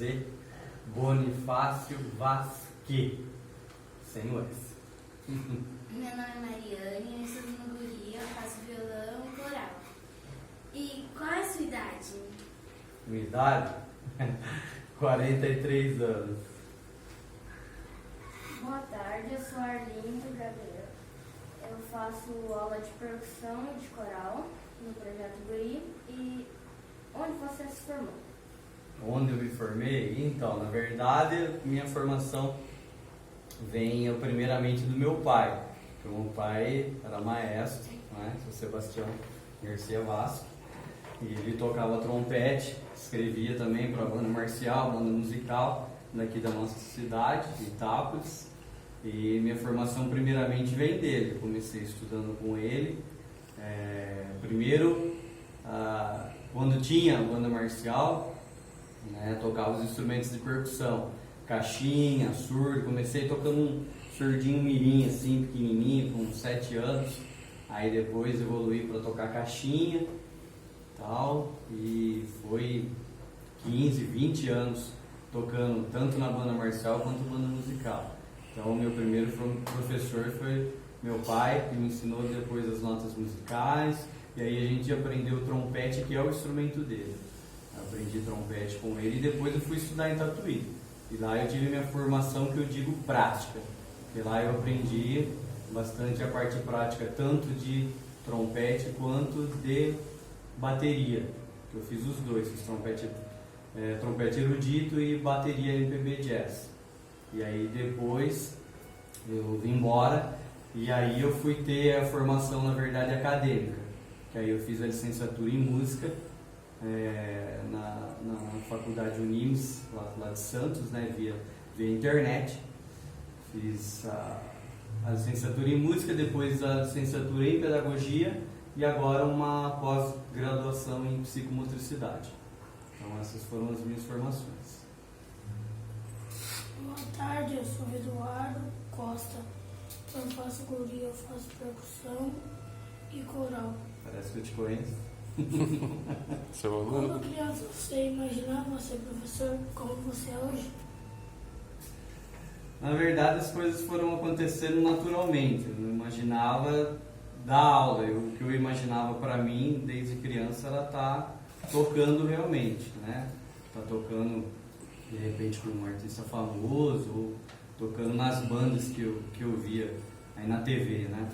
você, Bonifácio Vasque, sem o S. Meu nome é Mariane, eu estudo no Guri, eu faço violão e coral. E qual é a sua idade? Minha idade? 43 anos. Boa tarde, eu sou Arlindo Gabriel. Eu faço aula de percussão e de coral no Projeto Guri. E onde você se formou? Onde eu me formei? Então, na verdade, minha formação vem primeiramente do meu pai. O meu pai era maestro, né? O Sebastião Garcia Vasco. E ele tocava trompete, escrevia também para a banda marcial, banda musical daqui da nossa cidade, de Itápolis. E minha formação primeiramente vem dele. Eu comecei estudando com ele. Primeiro, quando tinha banda marcial, né, tocava os instrumentos de percussão, caixinha, surdo. Comecei tocando um surdinho mirim, assim, pequenininho, com 7 anos. Aí depois evoluí para tocar caixinha, tal, e foi 15, 20 anos tocando tanto na banda marcial quanto na banda musical. Então, meu primeiro professor foi meu pai, que me ensinou depois as notas musicais, e aí a gente aprendeu o trompete, que é o instrumento dele. Aprendi trompete com ele e depois eu fui estudar em Tatuí. E lá eu tive minha formação, que eu digo prática, porque lá eu aprendi bastante a parte prática, tanto de trompete quanto de bateria, que eu fiz os dois, fiz trompete erudito e bateria MPB Jazz. E aí depois eu vim embora e aí eu fui ter a formação, na verdade, acadêmica, que aí eu fiz a licenciatura em música na faculdade Unimes, lá de Santos, né, via internet. Fiz a licenciatura em música, depois a licenciatura em pedagogia e agora uma pós-graduação em psicomotricidade. Então essas foram as minhas formações. Boa tarde, eu sou Eduardo Costa. Eu faço guri, eu faço percussão e coral. Parece que eu te conheço. Seu aluno? Quando criança, você imaginava ser professor como você é hoje? Na verdade, as coisas foram acontecendo naturalmente. Eu não imaginava dar aula. O que eu imaginava para mim, desde criança, ela tá tocando realmente, né? Tá tocando, de repente, com um artista famoso, ou tocando nas bandas que eu via aí na TV, né?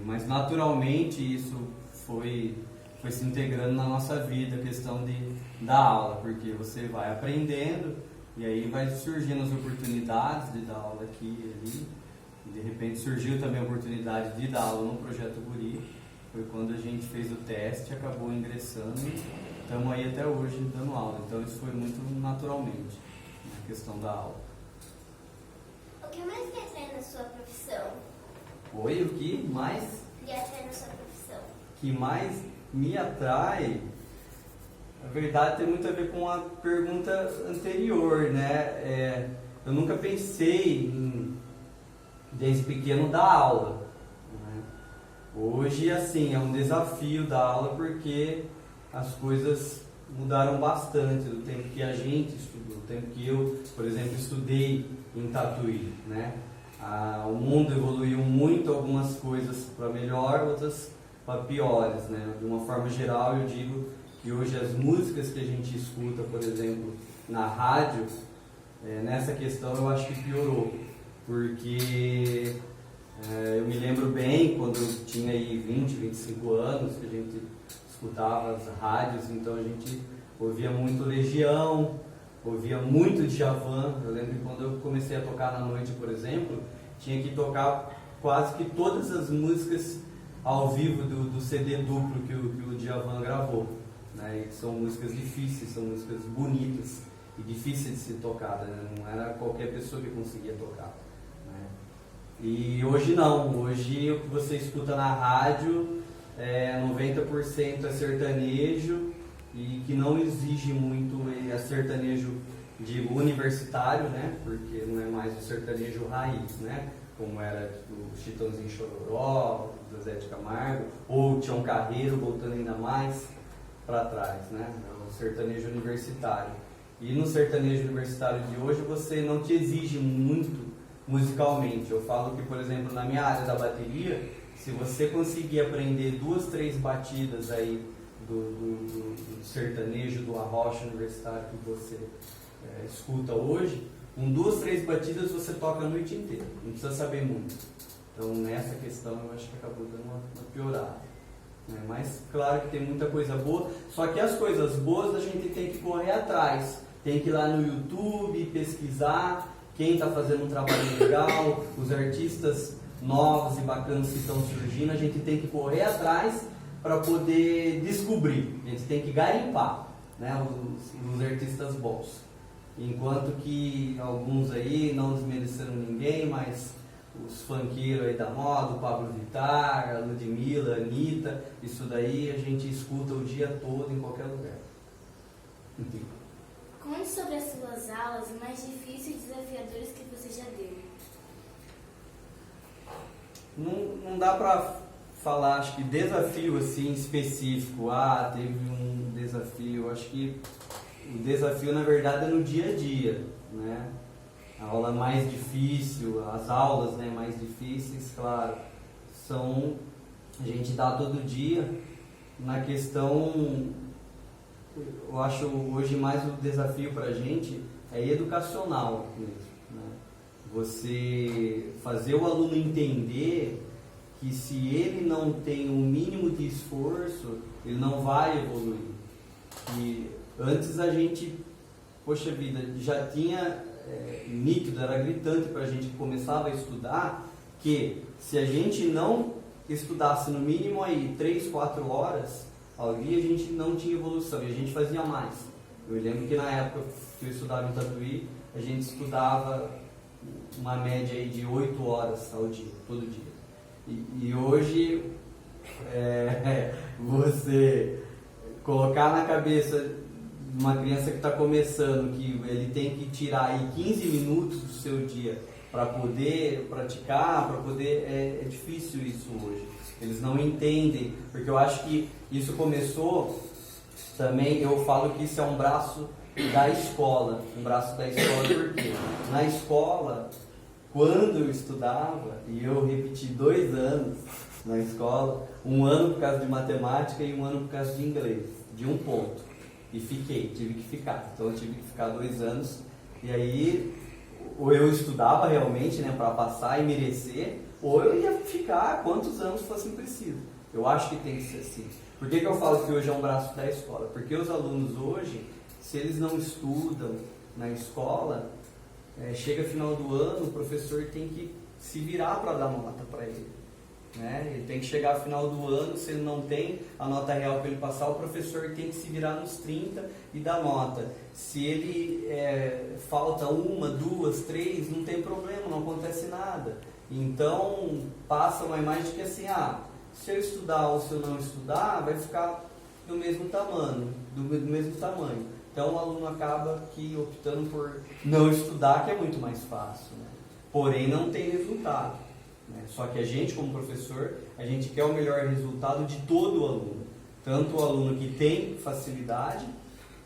Mas naturalmente isso foi se integrando na nossa vida, a questão da aula, porque você vai aprendendo e aí vai surgindo as oportunidades de dar aula aqui e ali. E de repente surgiu também a oportunidade de dar aula no Projeto Guri. Foi quando a gente fez o teste, acabou ingressando e estamos aí até hoje dando aula. Então isso foi muito naturalmente, a questão da aula. O que mais lhe atrai na sua profissão? Oi, o que mais? Lhe atrai na sua profissão? Que mais me atrai, na verdade, tem muito a ver com a pergunta anterior, né? Eu nunca pensei desde pequeno, dar aula, né? Hoje, assim, é um desafio dar aula porque as coisas mudaram bastante do tempo que a gente estudou, do tempo que eu, por exemplo, estudei em Tatuí, né? O mundo evoluiu muito, algumas coisas para melhor, outras para piores, né? De uma forma geral, eu digo que hoje as músicas que a gente escuta, por exemplo, na rádio, nessa questão eu acho que piorou, porque eu me lembro bem quando eu tinha aí 20, 25 anos, que a gente escutava as rádios, então a gente ouvia muito Legião, ouvia muito Djavan. Eu lembro que quando eu comecei a tocar na noite, por exemplo, tinha que tocar quase que todas as músicas ao vivo do CD duplo que o Djavan gravou, né? E são músicas difíceis, são músicas bonitas e difíceis de ser tocadas, né? Não era qualquer pessoa que conseguia tocar, né? E hoje não, hoje o que você escuta na rádio 90% é sertanejo, e que não exige muito, é sertanejo, digo, universitário, né? Porque não é mais o sertanejo raiz, né? Como era o Chitãozinho Chororó, Zezé de Camargo, ou Tião Carreiro, voltando ainda mais para trás, né? O sertanejo universitário. E no sertanejo universitário de hoje você não te exige muito musicalmente. Eu falo que, por exemplo, na minha área da bateria, se você conseguir aprender 2, 3 batidas aí do sertanejo, do arrocha universitário que você escuta hoje, com 2, 3 batidas você toca a noite inteira, não precisa saber muito. Então nessa questão eu acho que acabou dando uma piorada. Mas claro que tem muita coisa boa, só que as coisas boas a gente tem que correr atrás, tem que ir lá no YouTube, pesquisar quem está fazendo um trabalho legal, os artistas novos e bacanas que estão surgindo, a gente tem que correr atrás para poder descobrir, a gente tem que garimpar, né, os artistas bons. Enquanto que alguns aí, não desmerecendo ninguém, mas os funkeiros aí da moda, o Pablo Vittar, a Ludmilla, a Anitta, isso daí a gente escuta o dia todo em qualquer lugar. Enfim. Conte sobre as suas aulas mais difíceis e desafiadoras que você já deu. Não dá pra falar, acho que desafio assim específico. Teve um desafio. Acho que o desafio na verdade é no dia a dia, né? A aula mais difícil, as aulas, né, mais difíceis, claro, são a gente dá todo dia na questão. Eu acho hoje mais o desafio pra gente é educacional mesmo, né? Você fazer o aluno entender que se ele não tem um mínimo de esforço, ele não vai evoluir. E antes a gente, poxa vida, já tinha nítido, era gritante para a gente que começava a estudar, que se a gente não estudasse no mínimo aí 3, 4 horas ao dia, a gente não tinha evolução, e a gente fazia mais. Eu lembro que na época que eu estudava em Tatuí, a gente estudava uma média aí de 8 horas ao dia, todo dia. E hoje, você colocar na cabeça de uma criança que está começando, que ele tem que tirar aí 15 minutos do seu dia para poder praticar, para poder... É difícil isso hoje. Eles não entendem, porque eu acho que isso começou também, eu falo que isso é um braço da escola. Um braço da escola porque na escola, quando eu estudava, e eu repeti 2 anos na escola, 1 ano por causa de matemática e 1 ano por causa de inglês, de 1 ponto. E tive que ficar. Então eu tive que ficar 2 anos, e aí ou eu estudava realmente, né, para passar e merecer, ou eu ia ficar quantos anos fossem precisos. Eu acho que tem que ser assim. Por que eu falo que hoje é um braço da escola? Porque os alunos hoje, se eles não estudam na escola, chega final do ano, o professor tem que se virar para dar nota para ele, né? Ele tem que chegar ao final do ano, se ele não tem a nota real para ele passar, o professor tem que se virar nos 30 e dar nota. Se ele falta 1, 2, 3, não tem problema, não acontece nada. Então passa uma imagem de que assim, se eu estudar ou se eu não estudar, vai ficar do mesmo tamanho, Então o aluno acaba optando por não estudar, que é muito mais fácil, né? Porém não tem resultado, né? Só que a gente, como professor, a gente quer o melhor resultado de todo o aluno. Tanto o aluno que tem facilidade,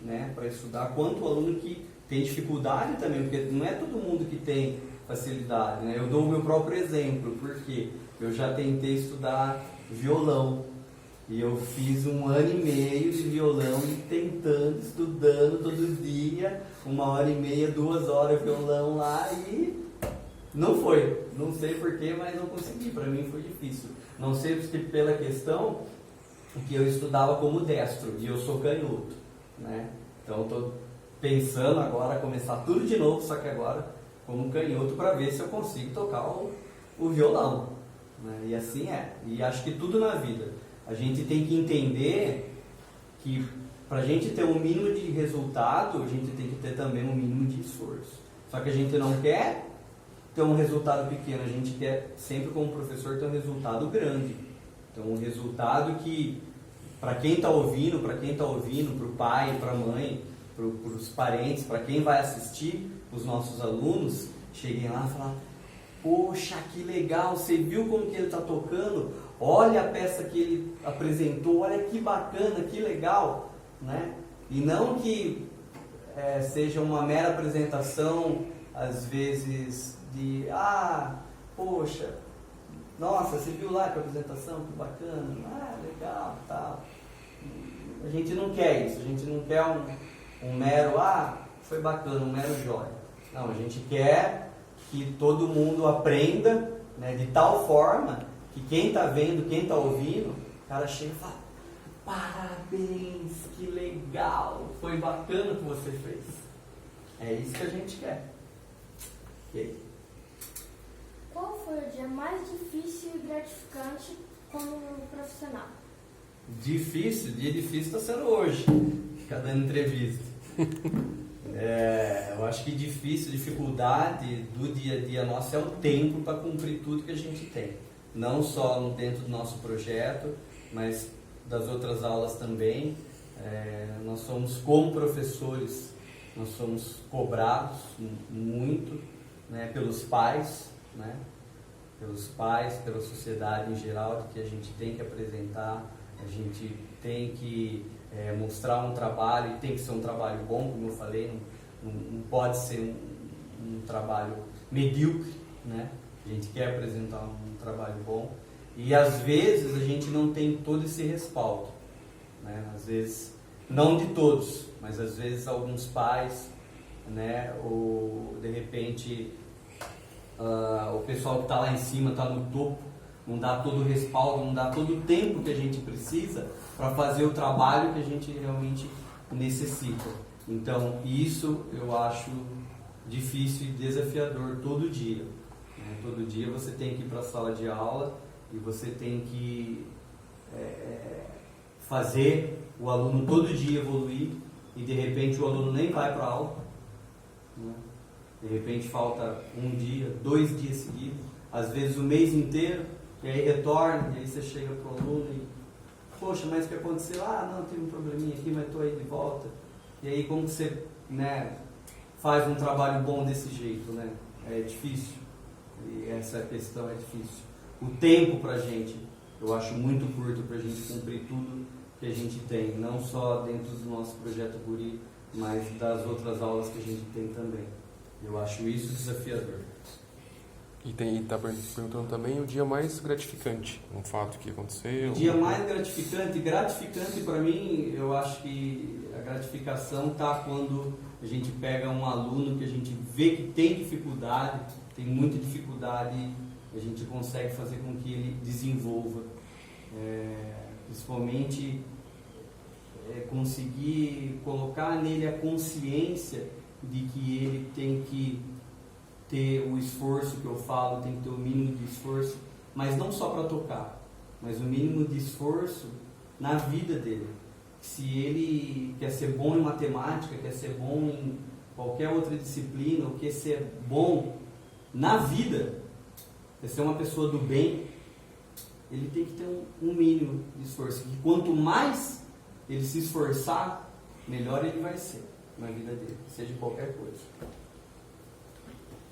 né, para estudar, quanto o aluno que tem dificuldade também, porque não é todo mundo que tem facilidade, né? Eu dou o meu próprio exemplo, porque eu já tentei estudar violão, e eu fiz 1 ano e meio de violão, tentando, estudando todo dia, 1 hora e meia, 2 horas violão lá, e não foi. Não sei porquê, mas não consegui. Para mim foi difícil. Não sei se pela questão que eu estudava como destro, e eu sou canhoto, né? Então estou pensando agora começar tudo de novo, só que agora como canhoto, para ver se eu consigo tocar o violão, né? E assim é. E acho que tudo na vida a gente tem que entender que para a gente ter um mínimo de resultado, a gente tem que ter também um mínimo de esforço. Só que a gente não quer ter um resultado pequeno, a gente quer sempre como professor ter um resultado grande. Então um resultado que para quem está ouvindo, para o pai, para a mãe, para os parentes, para quem vai assistir, os nossos alunos, cheguem lá e falar: poxa, que legal, você viu como que ele está tocando? Olha a peça que ele apresentou, olha que bacana, que legal, né? E não que seja uma mera apresentação, às vezes de, poxa, nossa, você viu lá que apresentação, que bacana, legal, tal. A gente não quer isso, a gente não quer um mero, foi bacana, um mero joia. Não, a gente quer que todo mundo aprenda, né, de tal forma que quem está vendo, quem está ouvindo, o cara chega e fala, parabéns, que legal, foi bacana o que você fez. É isso que a gente quer. E aí? Qual foi o dia mais difícil e gratificante como profissional? Dia difícil está sendo hoje, ficar dando entrevista. Eu acho que dificuldade do dia a dia nosso é o tempo para cumprir tudo que a gente tem. Não só dentro do nosso projeto, mas das outras aulas também. Nós somos, como professores, nós somos cobrados muito, né, pelos pais, né, pela sociedade em geral, de que a gente tem que apresentar, a gente tem que mostrar um trabalho, e tem que ser um trabalho bom, como eu falei, não pode ser um trabalho medíocre, né? A gente quer apresentar um trabalho bom, e às vezes a gente não tem todo esse respaldo, né? Às vezes, não de todos, mas às vezes alguns pais, né, ou de repente o pessoal que está lá em cima, está no topo, não dá todo o respaldo, não dá todo o tempo que a gente precisa para fazer o trabalho que a gente realmente necessita. Então, isso eu acho difícil e desafiador todo dia. Né? Todo dia você tem que ir para a sala de aula e você tem que fazer o aluno todo dia evoluir, e de repente o aluno nem vai para a aula. Né? De repente falta um dia, 2 dias seguidos, às vezes o mês inteiro, e aí retorna, e aí você chega para o aluno e, poxa, mas o que aconteceu? Não, teve um probleminha aqui, mas estou aí de volta. E aí como você, né, faz um trabalho bom desse jeito, né? É difícil, e essa questão é difícil. O tempo para a gente, eu acho muito curto para a gente cumprir tudo que a gente tem, não só dentro do nosso projeto Guri, mas das outras aulas que a gente tem também. Eu acho isso desafiador. E está perguntando também o dia mais gratificante, um fato que aconteceu. O dia mais gratificante para mim, eu acho que a gratificação está quando a gente pega um aluno que a gente vê que tem dificuldade, tem muita dificuldade, a gente consegue fazer com que ele desenvolva. Principalmente conseguir colocar nele a consciência de que ele tem que ter o esforço que eu falo, tem que ter o mínimo de esforço, mas não só para tocar, mas o mínimo de esforço na vida dele. Se ele quer ser bom em matemática, quer ser bom em qualquer outra disciplina, ou quer ser bom na vida, quer ser uma pessoa do bem, ele tem que ter um mínimo de esforço. E quanto mais ele se esforçar, melhor ele vai ser na vida dele, seja qualquer coisa.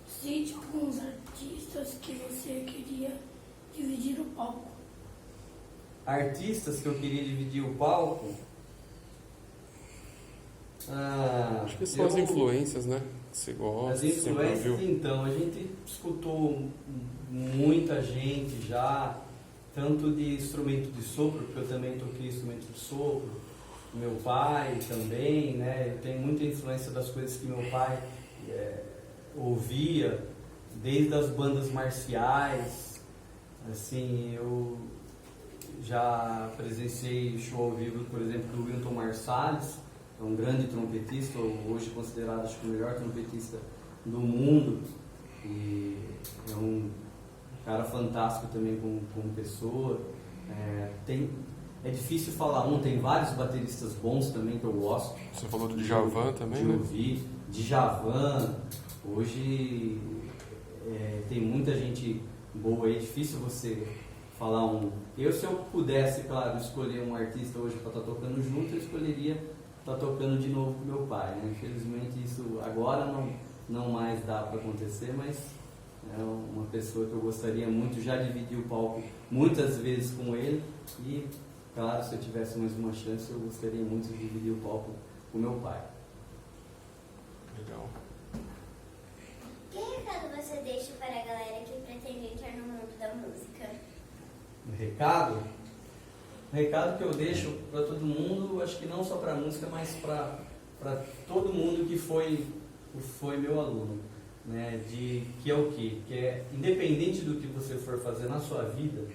Cite alguns artistas que você queria dividir o palco. Artistas que eu queria dividir o palco? Acho que são as influências, né? Que você gosta. As influências, então, a gente escutou muita gente já, tanto de instrumento de sopro, porque eu também toquei instrumento de sopro, meu pai também, né? Eu tenho muita influência das coisas que meu pai ouvia, desde as bandas marciais. Assim, eu já presenciei show ao vivo, por exemplo, do Wynton Marsalis, é um grande trompetista, hoje considerado, acho que, o melhor trompetista do mundo, e é um cara fantástico também como pessoa. É difícil falar tem vários bateristas bons também que eu gosto. Você falou do Djavan também, né? Djavan, hoje tem muita gente boa aí, é difícil você falar se eu pudesse, claro, escolher um artista hoje para estar tocando junto, eu escolheria estar tocando de novo com meu pai, né? Infelizmente isso agora não mais dá para acontecer, mas é uma pessoa que eu gostaria muito, já dividi o palco muitas vezes com ele, e claro, se eu tivesse mais uma chance, eu gostaria muito de dividir o palco com meu pai. você deixa para a galera que pretende entrar no mundo da música? Um recado? O recado que eu deixo para todo mundo, acho que não só para a música, mas para todo mundo que foi meu aluno, né? Que é o quê? Que é, independente do que você for fazer na sua vida,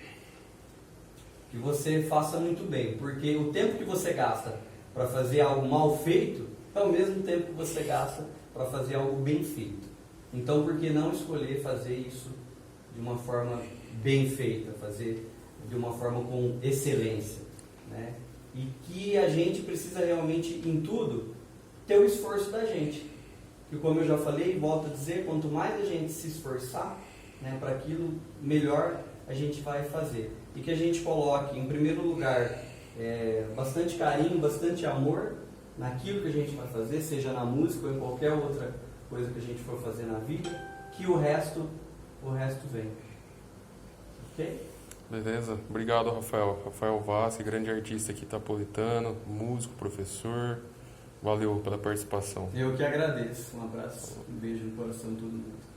que você faça muito bem, porque o tempo que você gasta para fazer algo mal feito é o mesmo tempo que você gasta para fazer algo bem feito. Então, por que não escolher fazer isso de uma forma bem feita, fazer de uma forma com excelência, né? E que a gente precisa realmente, em tudo, ter o esforço da gente. Que, como eu já falei, volto a dizer, quanto mais a gente se esforçar, né, para aquilo, melhor a gente vai fazer. E que a gente coloque, em primeiro lugar, bastante carinho, bastante amor naquilo que a gente vai fazer, seja na música ou em qualquer outra coisa que a gente for fazer na vida, que o resto vem. Ok? Beleza? Obrigado, Rafael. Rafael Vasque, grande artista aqui itapolitano, músico, professor. Valeu pela participação. Eu que agradeço. Um abraço, um beijo no coração de todo mundo.